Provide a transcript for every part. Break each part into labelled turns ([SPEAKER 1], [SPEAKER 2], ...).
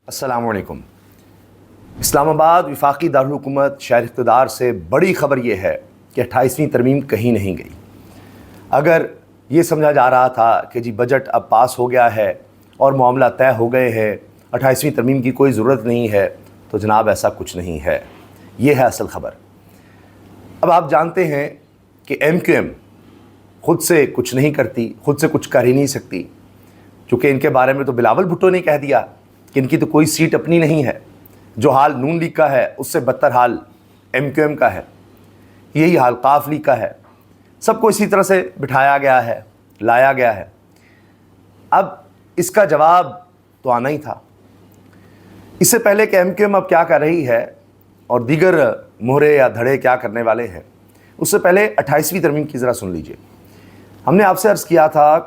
[SPEAKER 1] السلام علیکم۔ اسلام آباد وفاقی دارالحکومت شہر اقتدار سے بڑی خبر یہ ہے کہ 28ویں ترمیم کہیں نہیں گئی۔ اگر یہ سمجھا جا رہا تھا کہ جی بجٹ اب پاس ہو گیا ہے اور معاملہ طے ہو گئے ہیں، 28ویں ترمیم کی کوئی ضرورت نہیں ہے، تو جناب ایسا کچھ نہیں ہے۔ یہ ہے اصل خبر۔ اب آپ جانتے ہیں کہ ایم کیو ایم خود سے کچھ نہیں کرتی، خود سے کچھ کر ہی نہیں سکتی، چونکہ ان کے بارے میں تو بلاول بھٹو نے کہہ دیا کہ ان کی تو کوئی سیٹ اپنی نہیں ہے۔ جو حال نون لیگ کا ہے اس سے بدتر حال ایم کیو ایم کا ہے، یہی حال قاف لیگ کا ہے۔ سب کو اسی طرح سے بٹھایا گیا ہے، لایا گیا ہے۔ اب اس کا جواب تو آنا ہی تھا۔ اس سے پہلے کہ ایم کیو ایم اب کیا کر رہی ہے اور دیگر مہرے یا دھڑے کیا کرنے والے ہیں، اس سے پہلے 28ویں ترمیم کی ذرا سن لیجئے۔ ہم نے آپ سے عرض کیا تھا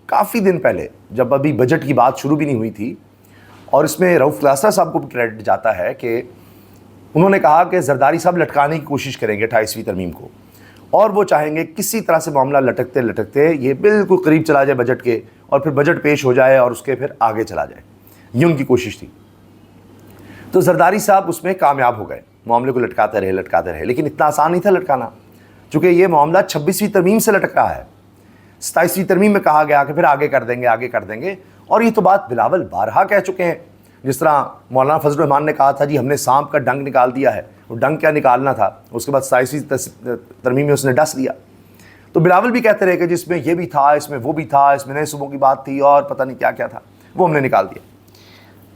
[SPEAKER 1] کافی دن پہلے، جب ابھی بجٹ کی بات شروع بھی نہیں ہوئی تھی، اور اس میں رؤف کلاسرا صاحب کو بھی کریڈٹ جاتا ہے کہ انہوں نے کہا کہ زرداری صاحب لٹکانے کی کوشش کریں گے 28ویں ترمیم کو، اور وہ چاہیں گے کسی طرح سے معاملہ لٹکتے لٹکتے یہ بالکل قریب چلا جائے بجٹ کے، اور پھر بجٹ پیش ہو جائے اور اس کے پھر آگے چلا جائے۔ یہ ان کی کوشش تھی۔ تو زرداری صاحب اس میں کامیاب ہو گئے، معاملے کو لٹکاتے رہے، لیکن اتنا آسان نہیں تھا لٹکانا، چونکہ یہ معاملہ 26ویں ترمیم سے لٹک رہا ہے۔ 27ویں ترمیم میں کہا گیا کہ پھر آگے کر دیں گے، اور یہ تو بات بلاول بارہا کہہ چکے ہیں۔ جس طرح مولانا فضل الرحمان نے کہا تھا جی ہم نے سانپ کا ڈنگ نکال دیا ہے، وہ ڈنگ کیا نکالنا تھا، اس کے بعد 27ویں ترمیم میں اس نے ڈس لیا۔ تو بلاول بھی کہتے رہے کہ جس میں یہ بھی تھا، اس میں وہ بھی تھا، اس میں نئے صوبوں کی بات تھی، اور پتہ نہیں کیا کیا تھا، وہ ہم نے نکال دیا۔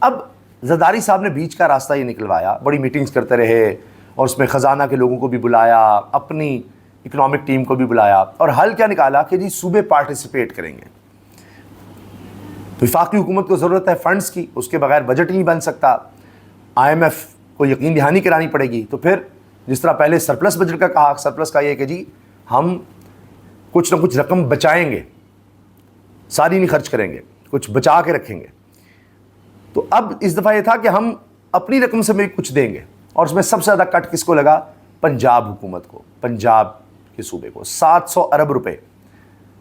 [SPEAKER 1] اب زرداری صاحب نے بیچ کا راستہ یہ نکلوایا، بڑی میٹنگز کرتے رہے، اور اس میں خزانہ کے لوگوں کو بھی بلایا، اپنی اکنامک ٹیم کو بھی بلایا، اور حل کیا نکالا کہ جی صوبے پارٹیسپیٹ کریں گے۔ وفاقی حکومت کو ضرورت ہے فنڈز کی، اس کے بغیر بجٹ ہی نہیں بن سکتا۔ آئی ایم ایف کو یقین دہانی کرانی پڑے گی۔ تو پھر جس طرح پہلے سرپلس بجٹ کا کہا، سرپلس کا یہ کہ جی ہم کچھ نہ کچھ رقم بچائیں گے، ساری نہیں خرچ کریں گے، کچھ بچا کے رکھیں گے۔ تو اب اس دفعہ یہ تھا کہ ہم اپنی رقم سے بھی کچھ دیں گے، اور اس میں سب سے زیادہ کٹ کس کو لگا؟ پنجاب حکومت کو، پنجاب کے صوبے کو 700 ارب روپے،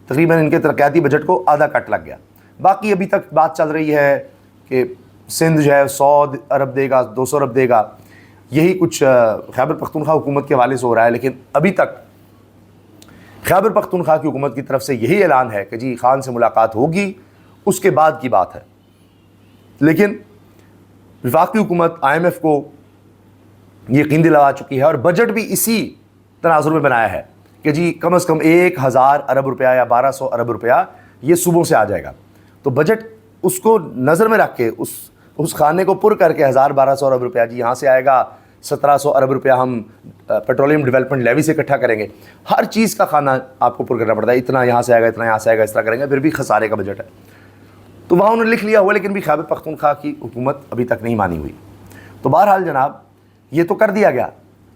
[SPEAKER 1] تقریباً ان کے ترقیاتی بجٹ کو آدھا کٹ لگ گیا۔ باقی ابھی تک بات چل رہی ہے کہ سندھ جو ہے 100 ارب دے گا، 200 ارب دے گا، یہی کچھ خیبر پختونخوا حکومت کے حوالے سے ہو رہا ہے۔ لیکن ابھی تک خیبر پختونخوا کی حکومت کی طرف سے یہی اعلان ہے کہ جی خان سے ملاقات ہوگی، اس کے بعد کی بات ہے۔ لیکن وفاقی حکومت آئی ایم ایف کو یقین دلا چکی ہے، اور بجٹ بھی اسی تناظر میں بنایا ہے کہ جی کم از کم 1000 ارب روپیہ یا 1200 ارب روپیہ یہ صوبوں سے آ جائے گا۔ تو بجٹ اس کو نظر میں رکھ کے اس خانے کو پر کر کے 1200 ارب روپیہ جی یہاں سے آئے گا، 1700 ارب روپیہ ہم پیٹرولیم ڈیولپمنٹ لیوی سے اکٹھا کریں گے۔ ہر چیز کا خانہ آپ کو پر کرنا پڑتا ہے، اتنا یہاں سے آئے گا، اتنا یہاں سے آئے گا، اس طرح کریں گے، پھر بھی خسارے کا بجٹ ہے۔ تو وہاں انہوں نے لکھ لیا ہوا، لیکن بھی خیبر پختونخوا کی حکومت ابھی تک نہیں مانی ہوئی۔ تو بہرحال جناب یہ تو کر دیا گیا،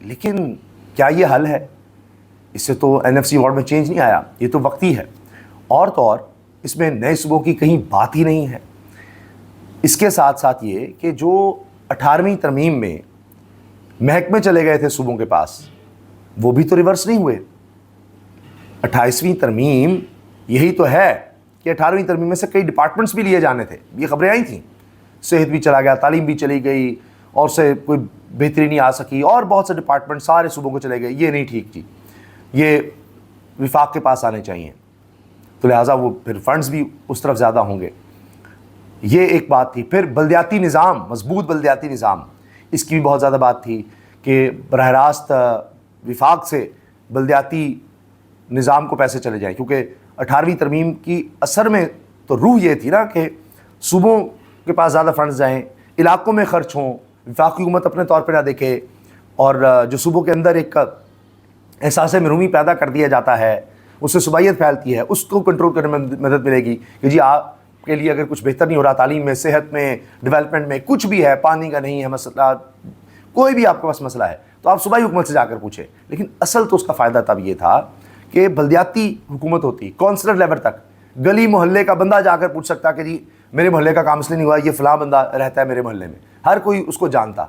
[SPEAKER 1] لیکن کیا یہ حل ہے؟ اس سے تو این ایف سی وارڈ میں چینج نہیں آیا، یہ تو وقتی ہے، اور تو اور اس میں نئے صوبوں کی کہیں بات ہی نہیں ہے۔ اس کے ساتھ ساتھ یہ کہ جو 18ویں ترمیم میں محکمے چلے گئے تھے صوبوں کے پاس، وہ بھی تو ریورس نہیں ہوئے۔ 28ویں ترمیم یہی تو ہے کہ 18ویں ترمیم میں سے کئی ڈپارٹمنٹس بھی لیے جانے تھے، یہ خبریں آئی تھیں، صحت بھی چلا گیا، تعلیم بھی چلی گئی، اور سے کوئی بہتری نہیں آ سکی، اور بہت سے ڈپارٹمنٹ سارے صوبوں کو چلے گئے۔ یہ نہیں ٹھیک جی، یہ وفاق کے پاس آنے چاہیے، تو لہٰذا وہ پھر فنڈز بھی اس طرف زیادہ ہوں گے۔ یہ ایک بات تھی۔ پھر بلدیاتی نظام، مضبوط بلدیاتی نظام، اس کی بھی بہت زیادہ بات تھی کہ براہ راست وفاق سے بلدیاتی نظام کو پیسے چلے جائیں، کیونکہ 18ویں ترمیم کی اثر میں تو روح یہ تھی نا کہ صوبوں کے پاس زیادہ فنڈز جائیں، علاقوں میں خرچ ہوں، وفاقی حکومت اپنے طور پہ نہ دیکھے، اور جو صوبوں کے اندر ایک احساس محرومی پیدا کر دیا جاتا ہے، اس سے صوبائیت پھیلتی ہے، اس کو کنٹرول کرنے میں مدد ملے گی کہ جی آپ کے لیے اگر کچھ بہتر نہیں ہو رہا، تعلیم میں، صحت میں، ڈیولپمنٹ میں، کچھ بھی ہے، پانی کا نہیں ہے مسئلہ، کوئی بھی آپ کے پاس مسئلہ ہے تو آپ صوبائی حکومت سے جا کر پوچھیں۔ لیکن اصل تو اس کا فائدہ تب یہ تھا کہ بلدیاتی حکومت ہوتی، کونسلر لیول تک، گلی محلے کا بندہ جا کر پوچھ سکتا کہ جی میرے محلے کا کام اس لیے نہیں ہوا، یہ فلاں بندہ رہتا ہے میرے محلے میں، ہر کوئی اس کو جانتا۔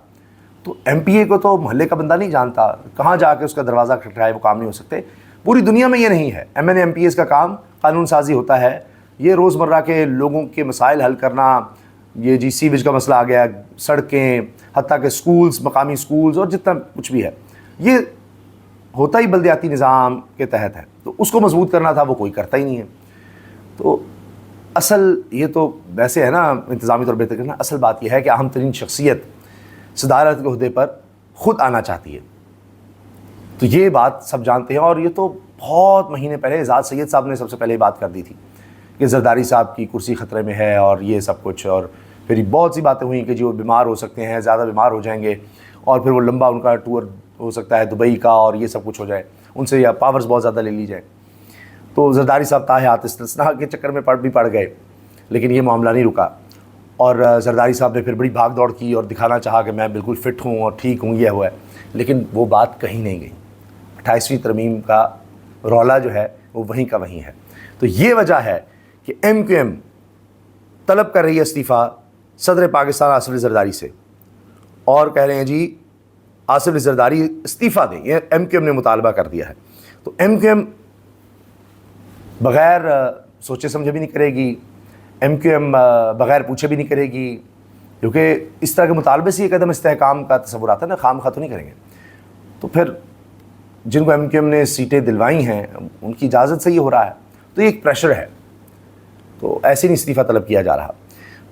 [SPEAKER 1] تو ایم پی اے کو تو محلے کا بندہ نہیں جانتا، کہاں جا کے اس کا دروازہ کھٹکھٹائے، وہ کام نہیں ہو سکتے۔ پوری دنیا میں یہ نہیں ہے۔ M N A M P S کا کام قانون سازی ہوتا ہے، یہ روزمرہ کے لوگوں کے مسائل حل کرنا، یہ جی سیویج کا مسئلہ آ گیا، سڑکیں، حتیٰ کہ سکولز، مقامی سکولز اور جتنا کچھ بھی ہے، یہ ہوتا ہی بلدیاتی نظام کے تحت ہے، تو اس کو مضبوط کرنا تھا، وہ کوئی کرتا ہی نہیں ہے۔ تو اصل یہ تو ویسے ہے نا انتظامی طور بہتر کرنا، اصل بات یہ ہے کہ اہم ترین شخصیت صدارت کے عہدے پر خود آنا چاہتی ہے، تو یہ بات سب جانتے ہیں، اور یہ تو بہت مہینے پہلے اعزاز سید صاحب نے سب سے پہلے بات کر دی تھی کہ زرداری صاحب کی کرسی خطرے میں ہے اور یہ سب کچھ، اور پھر بہت سی باتیں ہوئیں کہ جی وہ بیمار ہو سکتے ہیں، زیادہ بیمار ہو جائیں گے، اور پھر وہ لمبا ان کا ٹور ہو سکتا ہے دبئی کا، اور یہ سب کچھ ہو جائے، ان سے یا پاورز بہت زیادہ لے لی جائیں۔ تو زرداری صاحب تاحیات استثناء کے چکر میں پڑ گئے، لیکن یہ معاملہ نہیں رکا، اور زرداری صاحب نے پھر بڑی بھاگ دوڑ کی اور دکھانا چاہا کہ میں بالکل فٹ ہوں اور ٹھیک ہوں، یہ ہوا ہے، لیکن وہ بات کہیں نہیں گئی۔ 28ویں ترمیم کا رولا جو ہے وہ وہیں کا وہیں ہے۔ تو یہ وجہ ہے کہ ایم کیو ایم طلب کر رہی ہے استعفیٰ صدر پاکستان آصف علی زرداری سے، اور کہہ رہے ہیں جی آصف علی زرداری استعفیٰ دیں، یہ ایم کیو ایم نے مطالبہ کر دیا ہے۔ تو ایم کیو ایم بغیر سوچے سمجھے بھی نہیں کرے گی، ایم کیو ایم بغیر پوچھے بھی نہیں کرے گی، کیونکہ اس طرح کے مطالبے سے یہ قدم استحکام کا تصور آتا ہے نا، خام خواہ تو نہیں کریں گے۔ تو پھر جن کو ایم کیو ایم نے سیٹیں دلوائی ہیں ان کی اجازت سے یہ ہو رہا ہے، تو یہ ایک پریشر ہے، تو ایسے نہیں استعفیٰ طلب کیا جا رہا۔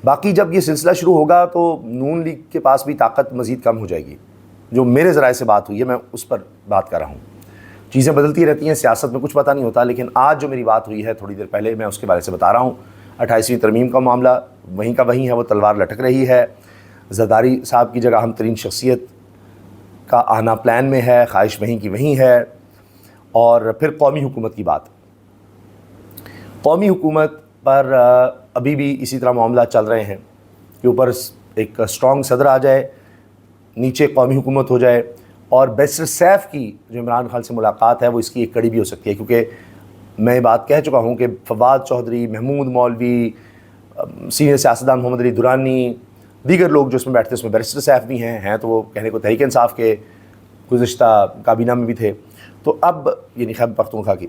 [SPEAKER 1] باقی جب یہ سلسلہ شروع ہوگا تو نون لیگ کے پاس بھی طاقت مزید کم ہو جائے گی، جو میرے ذرائع سے بات ہوئی ہے میں اس پر بات کر رہا ہوں۔ چیزیں بدلتی رہتی ہیں، سیاست میں کچھ پتہ نہیں ہوتا، لیکن آج جو میری بات ہوئی ہے تھوڑی دیر پہلے، میں اس کے بارے سے بتا رہا ہوں۔ 28ویں ترمیم کا معاملہ وہیں کا وہیں ہے، وہ تلوار لٹک رہی ہے، زرداری صاحب کی جگہ اہم ترین شخصیت کا آنا پلان میں ہے، خواہش وہیں کی وہیں ہے۔ اور پھر قومی حکومت کی بات، قومی حکومت پر ابھی بھی اسی طرح معاملہ چل رہے ہیں کہ اوپر ایک اسٹرانگ صدر آ جائے، نیچے قومی حکومت ہو جائے، اور بیرسٹر سیف کی جو عمران خان سے ملاقات ہے وہ اس کی ایک کڑی بھی ہو سکتی ہے، کیونکہ میں یہ بات کہہ چکا ہوں کہ فواد چودھری، محمود مولوی، سینئر سیاستدان محمد علی دورانی، دیگر لوگ جو اس میں بیٹھتے ہیں اس میں بیرسٹر سیف بھی ہیں تو وہ کہنے کو تحریک انصاف کے گزشتہ کابینہ میں بھی تھے، تو اب یعنی خیبر پختونخوا کی،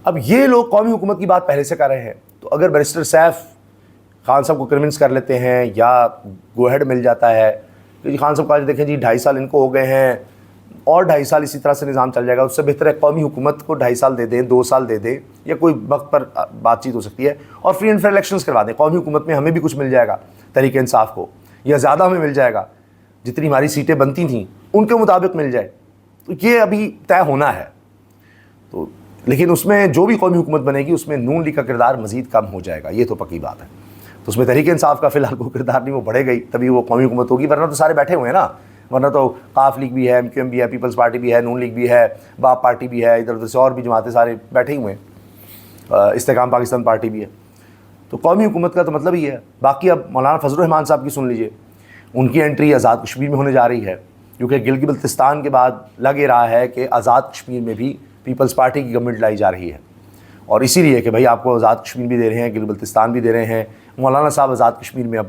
[SPEAKER 1] اب یہ لوگ قومی حکومت کی بات پہلے سے کر رہے ہیں، تو اگر بیرسٹر سیف خان صاحب کو کنونس کر لیتے ہیں یا گو ہیڈ مل جاتا ہے کہ جی خان صاحب کہا دیکھیں جی 2.5 سال ان کو ہو گئے ہیں اور 2.5 سال اسی طرح سے نظام چل جائے گا، اس سے بہتر ہے قومی حکومت کو 2.5 سال دے دیں، 2 سال دے دیں، یا کوئی وقت پر بات چیت ہو سکتی ہے، اور فری اینڈ فیئر الیکشنز کروا دیں، قومی حکومت میں ہمیں بھی کچھ مل جائے گا تحریک انصاف کو، یا زیادہ ہمیں مل جائے گا، جتنی ہماری سیٹیں بنتی تھیں ان کے مطابق مل جائے، تو یہ ابھی طے ہونا ہے۔ تو لیکن اس میں جو بھی قومی حکومت بنے گی اس میں نون لیگ کا کردار مزید کم ہو جائے گا، یہ تو پکی بات ہے۔ تو اس میں تحریک انصاف کا فی الحال کوئی کردار نہیں، وہ بڑھے گئی تبھی وہ قومی حکومت ہوگی، ورنہ تو سارے بیٹھے ہوئے ہیں نا، ورنہ تو قاف لیگ بھی ہے، ایم کیو ایم بھی ہے، پیپلز پارٹی بھی ہے، نون لیگ بھی ہے، باپ پارٹی بھی ہے، ادھر ادھر سے اور بھی جماعتیں سارے بیٹھے ہی ہوئے ہیں، استحکام پاکستان پارٹی بھی ہے۔ تو قومی حکومت کا تو مطلب ہی ہے۔ باقی اب مولانا فضل الرحمان صاحب کی سن لیجئے، ان کی انٹری آزاد کشمیر میں ہونے جا رہی ہے، کیونکہ گلگت بلتستان کے بعد لگ یہ رہا ہے کہ آزاد کشمیر میں بھی پیپلز پارٹی کی گورنمنٹ لائی جا رہی ہے، اور اسی لیے کہ بھائی آپ کو آزاد کشمیر بھی دے رہے ہیں، گلگت بلتستان بھی دے رہے ہیں۔ مولانا صاحب آزاد کشمیر میں اب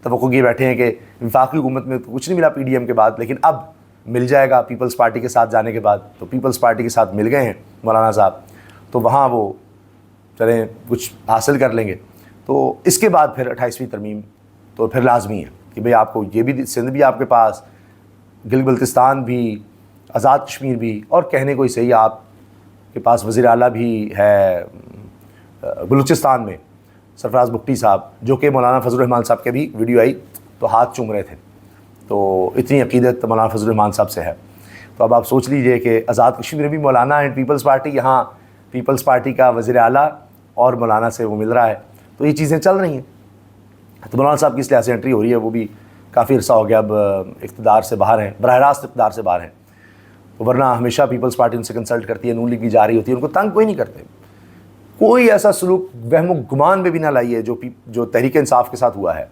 [SPEAKER 1] توقع کیے بیٹھے ہیں کہ وفاقی حکومت میں تو کچھ نہیں ملا پی ڈی ایم کے بعد، لیکن اب مل جائے گا پیپلز پارٹی کے ساتھ جانے کے بعد، تو پیپلز پارٹی کے ساتھ مل گئے ہیں مولانا صاحب، تو وہاں وہ چلیں کچھ حاصل کر لیں گے۔ تو اس کے بعد پھر 28ویں ترمیم تو پھر لازمی ہے کہ بھئی آپ کو یہ بھی، سندھ بھی آپ کے پاس، گلگت بلتستان بھی، آزاد کشمیر بھی، اور کہنے کو ہی صحیح آپ کے پاس وزیر اعلیٰ بھی ہے بلوچستان میں، سرفراز بگٹی صاحب، جو کہ مولانا فضل الرحمان صاحب کے بھی ویڈیو آئی تو ہاتھ چوم رہے تھے، تو اتنی عقیدت مولانا فضل الرحمان صاحب سے ہے۔ تو اب آپ سوچ لیجئے کہ آزاد کشمیر میں بھی مولانا اینڈ پیپلز پارٹی، یہاں پیپلز پارٹی کا وزیر اعلیٰ اور مولانا سے وہ مل رہا ہے، تو یہ چیزیں چل رہی ہیں۔ تو مولانا صاحب کی اس لحاظ سے انٹری ہو رہی ہے، وہ بھی کافی عرصہ ہو گیا اب اقتدار سے باہر ہیں، براہ راست اقتدار سے باہر ہیں، ورنہ ہمیشہ پیپلز پارٹی ان سے کنسلٹ کرتی ہے، نون لیگ بھی جاری ہوتی ہے، ان کو تنگ کوئی نہیں کرتے۔ کوئی ایسا سلوک وہم و گمان میں بھی نہ لائیے جو تحریک انصاف کے ساتھ ہوا ہے۔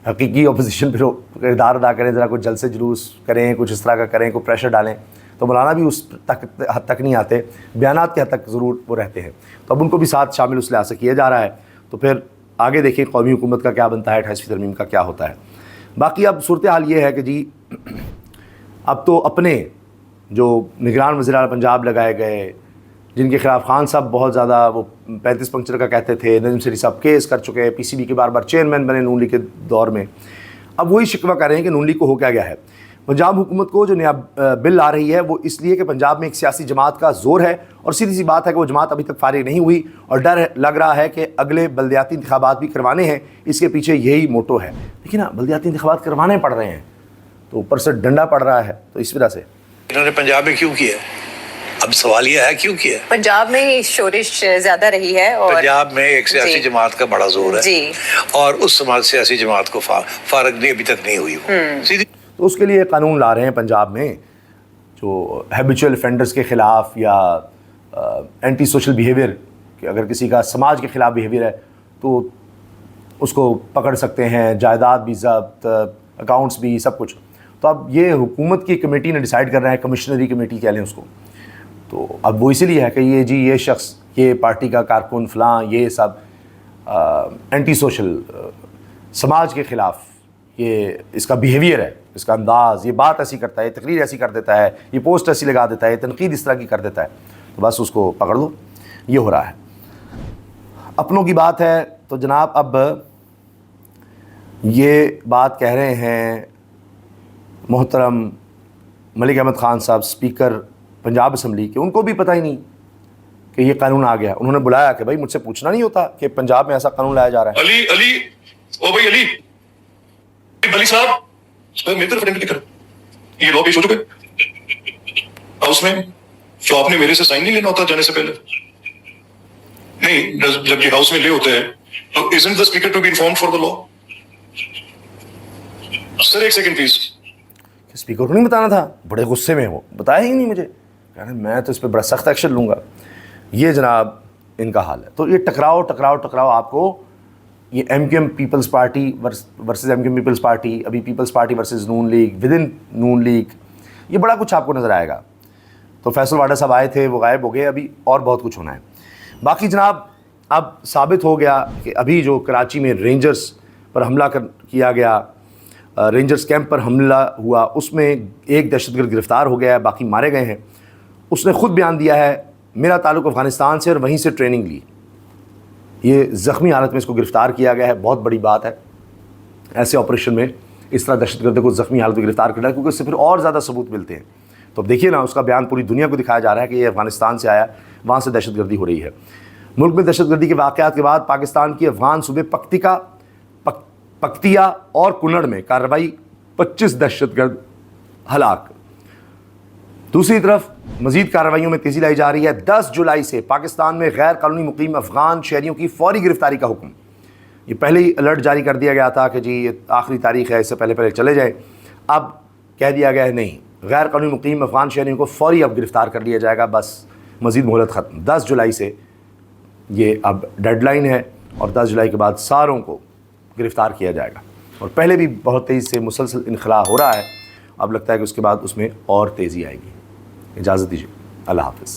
[SPEAKER 1] حقیقی اپوزیشن پہ کردار ادا کریں، ذرا کچھ جلسے جلوس کریں، کچھ اس طرح کا کریں، کوئی پریشر ڈالیں، تو مولانا بھی اس حد تک نہیں آتے، بیانات کے حد تک ضرور وہ رہتے ہیں، تو اب ان کو بھی ساتھ شامل اس لحاظ سے کیا جا رہا ہے۔ تو پھر آگے دیکھیں قومی حکومت کا کیا بنتا ہے، 28ویں ترمیم کا کیا ہوتا ہے۔ باقی اب صورتحال یہ ہے کہ جی اب تو اپنے جو نگران وزیر اعلیٰ پنجاب لگائے گئے، جن کے خلاف خان صاحب بہت زیادہ وہ 35 پنکچر کا کہتے تھے، نجم سیٹھی صاحب کیس کر چکے ہیں، پی سی بی کے بار بار چیئرمین بنے نون لیگ کے دور میں، اب وہی شکوہ کر رہے ہیں کہ نون لیگ کو ہو کیا گیا ہے۔ پنجاب حکومت کو جو نیا بل آ رہی ہے وہ اس لیے کہ پنجاب میں ایک سیاسی جماعت کا زور ہے، اور سیدھی سی بات ہے کہ وہ جماعت ابھی تک فارغ نہیں ہوئی، اور ڈر لگ رہا ہے کہ اگلے بلدیاتی انتخابات بھی کروانے ہیں، اس کے پیچھے یہی موٹو ہے۔ لیکن نا بلدیاتی انتخابات کروانے پڑ رہے ہیں تو اوپر سے ڈنڈا پڑ رہا ہے، تو اس وجہ سے
[SPEAKER 2] انہوں نے پنجاب میں کیوں کیا؟ اب سوال یہ ہے کیوں کیا؟
[SPEAKER 3] پنجاب میں شورش زیادہ رہی ہے، اور
[SPEAKER 2] پنجاب میں ایک سیاسی جماعت کا بڑا زور ہے اور اس سیاسی جماعت کو فارغ نہیں ابھی تک نہیں ہوئی سیدھی،
[SPEAKER 1] تو اس کے لیے قانون لا رہے ہیں پنجاب میں جو ہیبیچول افینڈرز کے خلاف یا اینٹی سوشل بیہیویئر، کہ اگر کسی کا سماج کے خلاف بیہیویئر ہے تو اس کو پکڑ سکتے ہیں، جائیداد بھی ضبط، اکاؤنٹس بھی، سب کچھ۔ تو اب یہ حکومت کی کمیٹی نے ڈیسائیڈ کرنا ہے، کمشنری کمیٹی کہہ لیں اس کو، تو اب وہ اسی لیے ہے کہ یہ جی یہ شخص، یہ پارٹی کا کارکن فلاں، یہ سب اینٹی سوشل، سماج کے خلاف یہ اس کا بیہیویئر ہے، اس کا انداز، یہ بات ایسی کرتا ہے، یہ تقریر ایسی کر دیتا ہے، یہ پوسٹ ایسی لگا دیتا ہے، یہ تنقید اس طرح کی کر دیتا ہے، تو بس اس کو پکڑ لو۔ یہ ہو رہا ہے۔ اپنوں کی بات ہے تو جناب اب یہ بات کہہ رہے ہیں محترم ملک احمد خان صاحب، اسپیکر پنجاب اسمبلی کے، ان کو بھی پتہ ہی نہیں کہ یہ قانون آ گیا۔ انہوں نے بلایا کہ بھائی مجھ سے پوچھنا نہیں ہوتا کہ پنجاب میں ایسا قانون لایا جا رہا ہے۔
[SPEAKER 4] علی او بھائی علی صاحب میری طرف اٹینڈ کرو، یہ لا پیش ہو چکے ہاؤس میں، تو آپ نے میرے سے سائن نہیں لینا ہوتا جانے سے پہلے؟ نہیں، جب یہ ہاؤس میں لے ہوتے ہیں تو isn't the speaker to be informed for the law؟ سر ایک سیکنڈ پلیز۔
[SPEAKER 1] اسپیکر کو نہیں بتانا تھا؟ بڑے غصے میں وہ بتایا ہی نہیں مجھے، کہہ رہے میں تو اس پہ بڑا سخت ایکشن لوں گا۔ یہ جناب ان کا حال ہے۔ تو یہ ٹکراؤ آپ کو، یہ ایم کیو ایم پیپلز پارٹی ورسز ایم کیو ایم پیپلز پارٹی، ابھی Peoples Party versus Noon League, within Noon League, یہ بڑا کچھ آپ کو نظر آئے گا۔ تو فیصل واڈا صاحب آئے تھے، وہ غائب ہو گئے، ابھی اور بہت کچھ ہونا ہے۔ باقی جناب اب ثابت ہو گیا کہ ابھی جو کراچی میں رینجرز پر حملہ کیا گیا، رینجرز کیمپ پر حملہ ہوا، اس میں ایک دہشت گرد گرفتار ہو گیا ہے، باقی مارے گئے ہیں۔ اس نے خود بیان دیا ہے میرا تعلق افغانستان سے اور وہیں سے ٹریننگ لی، یہ زخمی حالت میں اس کو گرفتار کیا گیا ہے۔ بہت بڑی بات ہے ایسے آپریشن میں اس طرح دہشت گرد کو زخمی حالت میں گرفتار کرنا ہے، کیونکہ اس سے پھر اور زیادہ ثبوت ملتے ہیں۔ تو اب دیکھیے نا، اس کا بیان پوری دنیا کو دکھایا جا رہا ہے کہ یہ افغانستان سے آیا، وہاں سے دہشت گردی ہو رہی ہے۔ ملک میں دہشت گردی کے واقعات کے بعد پاکستان کی افغان صوبے پکتیا اور کنڑ میں کارروائی، 25 دہشت گرد ہلاک۔ دوسری طرف مزید کارروائیوں میں تیزی لائی جا رہی ہے۔ 10 جولائی سے پاکستان میں غیر قانونی مقیم افغان شہریوں کی فوری گرفتاری کا حکم، یہ پہلے ہی الرٹ جاری کر دیا گیا تھا کہ جی یہ آخری تاریخ ہے، اس سے پہلے چلے جائیں۔ اب کہہ دیا گیا ہے نہیں، غیر قانونی مقیم افغان شہریوں کو فوری اب گرفتار کر لیا جائے گا، بس مزید مہلت ختم۔ 10 جولائی سے یہ اب ڈیڈ لائن ہے، اور 10 جولائی کے بعد ساروں کو گرفتار کیا جائے گا۔ اور پہلے بھی بہت تیزی سے مسلسل انخلاء ہو رہا ہے، اب لگتا ہے کہ اس کے بعد اس میں اور تیزی آئے گی۔ اجازت دیجیے، اللہ حافظ۔